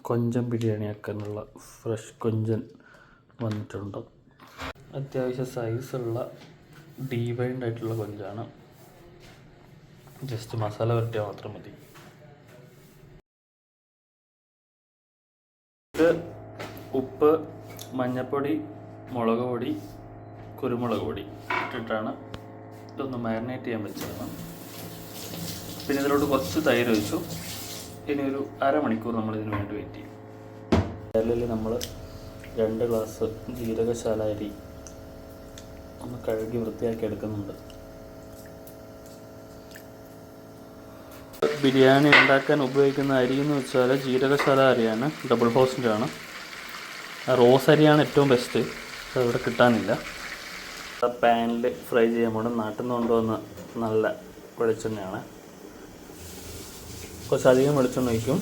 കൊഞ്ചൻ ബിരിയാണി ആക്കാനുള്ള ഫ്രഷ് കൊഞ്ചൻ വന്നിട്ടുണ്ട്. അത്യാവശ്യം സൈസുള്ള ഡീവൈൻഡ് ആയിട്ടുള്ള കൊഞ്ചാണ്. ജസ്റ്റ് മസാല വരട്ടിയാൽ മാത്രം മതി. ഇത് ഉപ്പ്, മഞ്ഞൾപ്പൊടി, മുളക് പൊടി, കുരുമുളക് പൊടി ഇട്ടിട്ടാണ് ഇതൊന്ന് മാരിനേറ്റ് ചെയ്യാൻ വെച്ചതാണ്. പിന്നെ ഇതിലോട്ട് കുറച്ച് തൈര് ഒഴിച്ചു. ഇനി ഒരു അരമണിക്കൂർ നമ്മളിതിന് വേണ്ടി വെയിറ്റ് ചെയ്യും. അതിൽ നമ്മൾ 2 ഗ്ലാസ് ജീരകശാല അരി ഒന്ന് കഴുകി വൃത്തിയാക്കി എടുക്കുന്നുണ്ട്. ബിരിയാണി ഉണ്ടാക്കാൻ ഉപയോഗിക്കുന്ന അരി എന്ന് വെച്ചാൽ ജീരകശാല അരിയാണ്, ഡബിൾ ഹോസിൻ്റെ ആണ്. റോസ് അരിയാണ് ഏറ്റവും ബെസ്റ്റ്. അതിവിടെ കിട്ടാനില്ല. പാനിൽ ഫ്രൈ ചെയ്യാൻ പോകണം. നാട്ടിൽ നിന്ന് കൊണ്ടുവന്ന നല്ല വെളിച്ചെണ്ണയാണ്. കുറച്ചധികം വെളിച്ചെണ്ണ ഒഴിക്കും.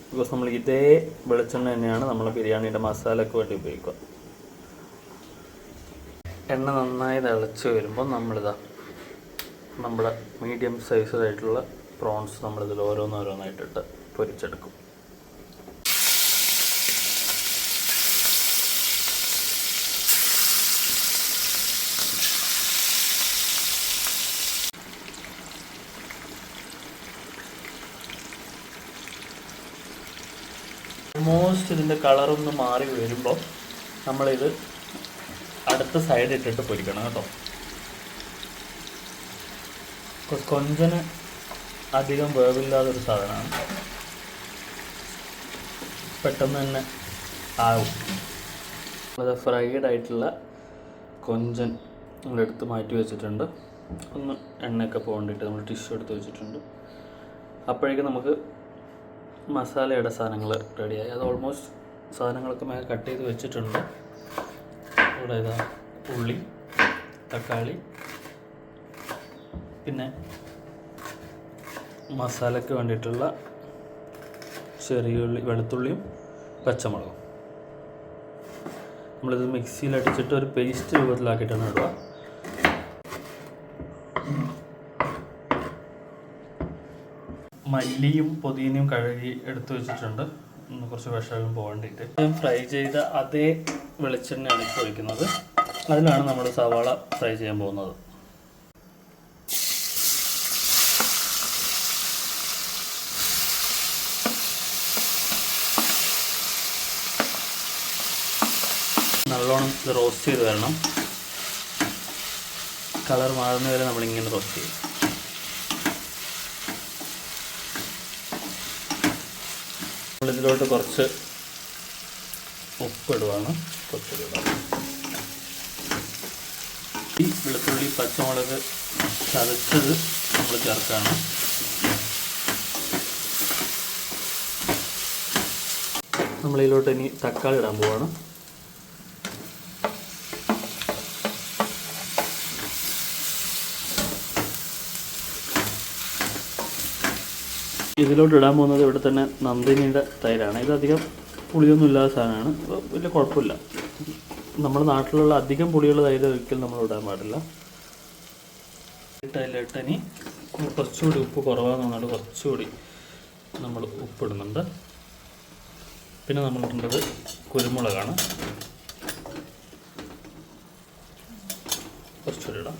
ബിക്കോസ് നമ്മൾ ഇതേ വെളിച്ചെണ്ണ തന്നെയാണ് നമ്മൾ ബിരിയാണിയുടെ മസാലയ്ക്ക് വേണ്ടി ഉപയോഗിക്കുക. എണ്ണ നന്നായി തിളച്ച് വരുമ്പോൾ നമ്മുടെ മീഡിയം സൈസിലായിട്ടുള്ള പ്രോൺസ് നമ്മളിതിൽ ഓരോന്നോരോന്നായിട്ടിട്ട് പൊരിച്ചെടുക്കും. ഓൾമോസ്റ്റ് ഇതിൻ്റെ കളറൊന്ന് മാറി വരുമ്പോൾ നമ്മളിത് അടുത്ത സൈഡ് ഇട്ടിട്ട് പൊരിക്കണം കേട്ടോ. കൊഞ്ചന് അധികം വേവില്ലാതൊരു സാധനമാണ്, പെട്ടെന്ന് തന്നെ ആവും. അത് ഫ്രൈഡ് ആയിട്ടുള്ള കൊഞ്ചൻ നമ്മളെടുത്ത് മാറ്റി വെച്ചിട്ടുണ്ട്. ഒന്ന് എണ്ണയൊക്കെ പോകേണ്ടിയിട്ട് നമ്മൾ ടിഷ്യൂ എടുത്ത് വെച്ചിട്ടുണ്ട്. അപ്പോഴേക്കും നമുക്ക് മസാലയുടെ സാധനങ്ങൾ റെഡിയായി. അത് ഓൾമോസ്റ്റ് സാധനങ്ങളൊക്കെ മേലെ കട്ട് ചെയ്ത് വെച്ചിട്ടുണ്ട്. ഇവിടെ ഇതാ ഉള്ളി, തക്കാളി, പിന്നെ മസാലയ്ക്ക് വേണ്ടിയിട്ടുള്ള ചെറിയ ഉള്ളി, വെളുത്തുള്ളിയും പച്ചമുളകും. നമ്മളിത് മിക്സിയിൽ അടിച്ചിട്ട് ഒരു പേസ്റ്റ് രൂപത്തിലാക്കിയിട്ടാണ് ഇടുക. മല്ലിയും പുതിനയും കഴുകി എടുത്തു വെച്ചിട്ടുണ്ട്, കുറച്ച് വിഷമെല്ലാം പോകേണ്ടിയിട്ട്. ഫ്രൈ ചെയ്ത അതേ വെളിച്ചെണ്ണയാണ് ഇപ്പോൾ ഒഴിക്കുന്നത്. അതിലാണ് നമ്മൾ സവാള ഫ്രൈ ചെയ്യാൻ പോകുന്നത്. നല്ലോണം ഇത് റോസ്റ്റ് ചെയ്ത് വരണം. കളർ മാറുന്ന വരെ നമ്മളിങ്ങനെ റോസ്റ്റ് ചെയ്യും. നമ്മളിതിലോട്ട് കുറച്ച് ഉപ്പിടുവാണ്. ഈ വെളുത്തുള്ളി, പച്ചമുളക് ചതച്ചത് നമ്മൾ ചേർക്കുകയാണ്. നമ്മളിതിലോട്ട് ഇനി തക്കാളി ഇടാൻ പോവാണ്. ഇതിലോട്ട് ഇടാൻ പോകുന്നത് ഇവിടെ തന്നെ നന്ദിനിയുടെ തൈരാണ്. ഇതധികം പുളിയൊന്നും ഇല്ലാത്ത സാധനമാണ്, വലിയ കുഴപ്പമില്ല. നമ്മുടെ നാട്ടിലുള്ള അധികം പുളിയുള്ള തൈര് ഒരിക്കലും നമ്മൾ ഇടാൻ പാടില്ല. അതിലിട്ടനി കുറച്ചുകൂടി ഉപ്പ് കുറവാന്ന് പറഞ്ഞാൽ കുറച്ചുകൂടി നമ്മൾ ഉപ്പിടുന്നുണ്ട്. പിന്നെ നമ്മൾ ഇടേണ്ടത് കുരുമുളകാണ്. കുറച്ചുകൂടി ഇടാം.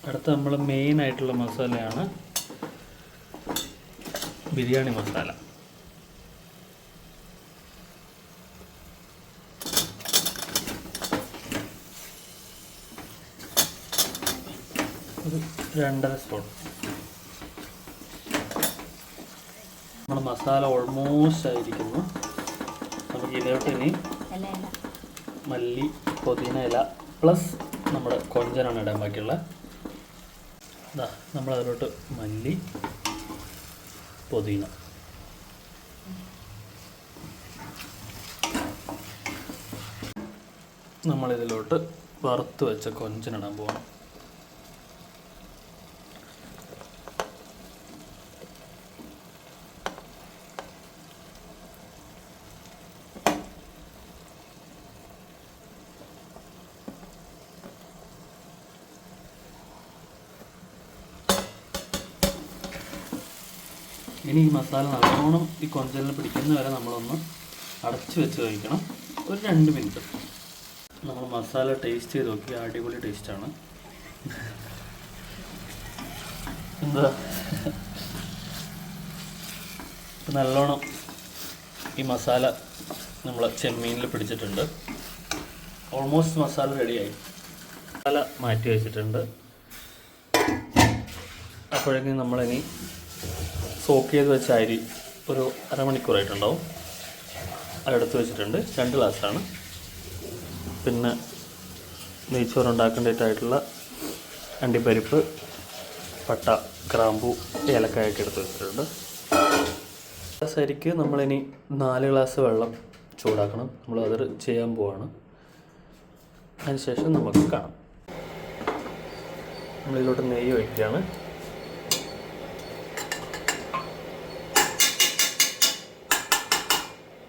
അടുത്ത നമ്മൾ മെയിൻ ആയിട്ടുള്ള മസാലയാണ് ബിരിയാണി മസാല. ഒരു 2.5 സ്പൂൺ. നമ്മുടെ മസാല ഓൾമോസ്റ്റ് ആയിരിക്കുന്നു. നമുക്ക് ഇതിലോട്ട് ഇനി മല്ലി, പുതിന ഇല പ്ലസ് നമ്മുടെ കൊഞ്ചനാണ് ഇടാൻ ബാക്കിയുള്ളത്. നമ്മളതിലോട്ട് മല്ലി, പുതിന, നമ്മളിതിലോട്ട് വറുത്ത് വെച്ച കൊഞ്ചനിടാൻ പോകണം. ഇനി ഈ മസാല നല്ലോണം ഈ കൊഞ്ചലിന് പിടിക്കുന്ന വരെ നമ്മളൊന്ന് അടച്ചു വെച്ച് കഴിക്കണം. ഒരു 2 മിനിറ്റ്. നമ്മൾ മസാല ടേസ്റ്റ് ചെയ്ത് നോക്കി, അടിപൊളി ടേസ്റ്റാണ്. എന്താ നല്ലോണം ഈ മസാല നമ്മൾ ചെമ്മീനിൽ പിടിച്ചിട്ടുണ്ട്. ഓൾമോസ്റ്റ് മസാല റെഡിയായി. മസാല മാറ്റി വെച്ചിട്ടുണ്ട്. അപ്പോഴേക്കും നമ്മളിനി സോക്ക് ചെയ്ത് വെച്ച അരി ഒരു അരമണിക്കൂറായിട്ടുണ്ടാവും. അതെടുത്ത് വെച്ചിട്ടുണ്ട്. 2 ഗ്ലാസ്സാണ്. പിന്നെ നെയ്ച്ചോറ് ഉണ്ടാക്കേണ്ടതായിട്ടുള്ള അണ്ടിപ്പരിപ്പ്, പട്ട, ഗ്രാമ്പൂ, ഏലക്കായൊക്കെ എടുത്ത് വെച്ചിട്ടുണ്ട്. ഗ്ലാസ് അരിക്ക് നമ്മളിനി 4 ഗ്ലാസ് വെള്ളം ചൂടാക്കണം. നമ്മളത് ചെയ്യാൻ പോവാണ്. അതിനുശേഷം നമുക്ക് കാണാം. നമ്മളിതിലോട്ട് നെയ്യ് ഒഴിക്കുകയാണ്.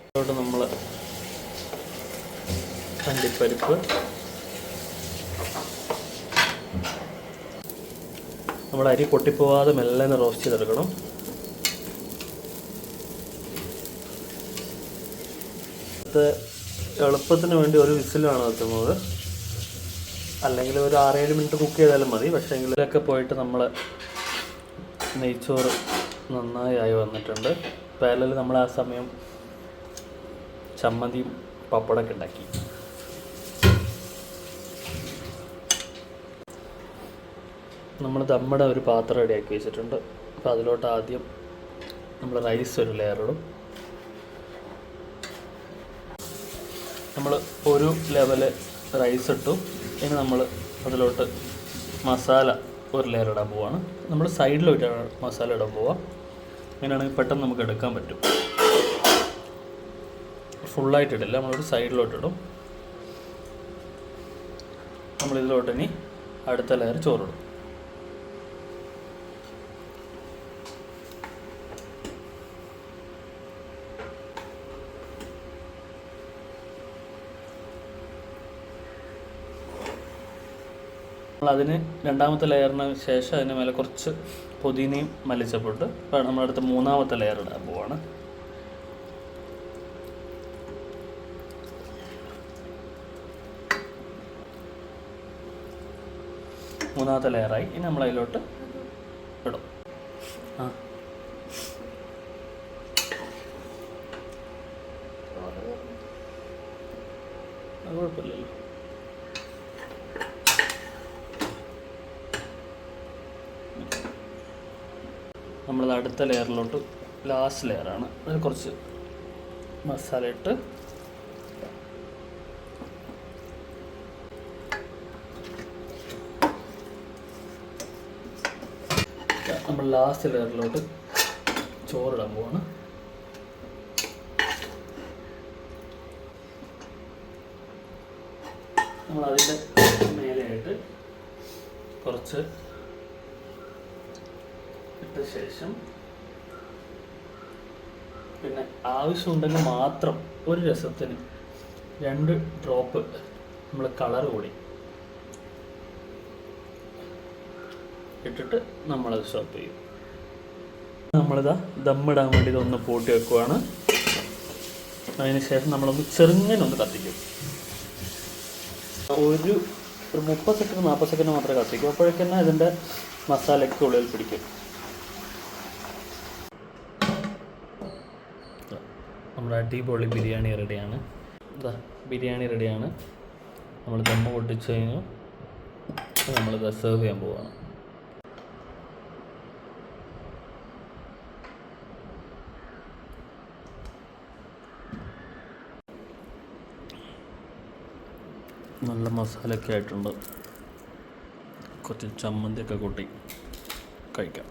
ഇതിലോട്ട് നമ്മൾ അണ്ടിപ്പരിപ്പ്, നമ്മൾ അരി പൊട്ടിപ്പോവാതെ മെല്ലെ റോസ്റ്റ് ചെയ്തെടുക്കണം. എളുപ്പത്തിന് വേണ്ടി ഒരു വിസിലാണ് വെക്കുന്നത്. അല്ലെങ്കിൽ ഒരു 6-7 മിനിറ്റ് കുക്ക് ചെയ്താലും മതി. പക്ഷേ എങ്കിലൊക്കെ പോയിട്ട് നമ്മൾ നെയ്ച്ചോറ് നന്നായി വന്നിട്ടുണ്ട്. പാരലിൽ നമ്മൾ ആ സമയം ചമ്മന്തിയും പപ്പടമൊക്കെ ഉണ്ടാക്കി. നമ്മൾ ദമ്മടെ ഒരു പാത്രം റെഡിയാക്കി വെച്ചിട്ടുണ്ട്. അപ്പോൾ അതിലോട്ട് ആദ്യം നമ്മൾ റൈസ് ഒരു ലെയർ ഇടും. നമ്മൾ ഒരു ലെവല് റൈസ് ഇട്ടു. ഇനി നമ്മൾ അതിലോട്ട് മസാല ഒരു ലെയർ ഇടാൻ പോവാണ്. നമ്മൾ സൈഡിലോട്ടാണ് മസാല ഇടാൻ പോവുക. അങ്ങനെയാണെങ്കിൽ പെട്ടെന്ന് നമുക്ക് എടുക്കാൻ പറ്റും. ഫുള്ളായിട്ടിടില്ല, നമ്മളൊരു സൈഡിലോട്ടിടും. നമ്മളിതിലോട്ട് ഇനി അടുത്ത ലെയർ ചോറിടും. നമ്മളതിന് രണ്ടാമത്തെ ലെയറിന് ശേഷം അതിന് മേലെ കുറച്ച് പുതിനയും മല്ലിച്ചപ്പിട്ട് നമ്മളടുത്ത് 3ാമത്തെ ലെയർ ഇടാൻ പോവാണ്. മൂന്നാമത്തെ ലെയറായി. ഇനി നമ്മളതിലോട്ട് ഇടും. അത് കുഴപ്പമില്ലല്ലോ. നമ്മളത് അടുത്ത ലെയറിലോട്ട്, ലാസ്റ്റ് ലെയറാണ്, അതിൽ കുറച്ച് മസാല ഇട്ട് നമ്മൾ ലാസ്റ്റ് ലെയറിലോട്ട് ചോറിടാൻ പോവാണ്. നമ്മളതിൻ്റെ മേലെയായിട്ട് കുറച്ച് ഇട്ട ശേഷം പിന്നെ ആവശ്യമുണ്ടെങ്കിൽ മാത്രം ഒരു രസത്തിന് 2 ഡ്രോപ്പ് നമ്മൾ കളർ കൂടി ഇട്ടിട്ട് നമ്മളത് സ്റ്റോപ്പ് ചെയ്യും. നമ്മളിതാ ദമ്മിടാൻ വേണ്ടി ഇതൊന്ന് പൂട്ടി വെക്കുവാണ്. അതിന് ശേഷം നമ്മളൊന്ന് ചെറുങ്ങനൊന്ന് കത്തിക്കും. ഒരു 30 സെക്കൻഡ് 40 സെക്കൻഡ് മാത്രമേ കത്തിക്കൂ. അപ്പോഴേക്കന്നെ ഇതിൻ്റെ മസാലയ്ക്ക് ഉള്ളിൽ പിടിക്കും. നമ്മുടെ അടിപൊളി ബിരിയാണി റെഡിയാണ്. ഇതാ ബിരിയാണി റെഡിയാണ്. നമ്മൾ ദമ്മ് പൊട്ടിച്ച് കഴിഞ്ഞു. നമ്മളിത് സെർവ് ചെയ്യാൻ പോവുകയാണ്. നല്ല മസാലയൊക്കെ ആയിട്ടുണ്ട്. കുറച്ച് ചമ്മന്തിയൊക്കെ കൂട്ടി കഴിക്കാം.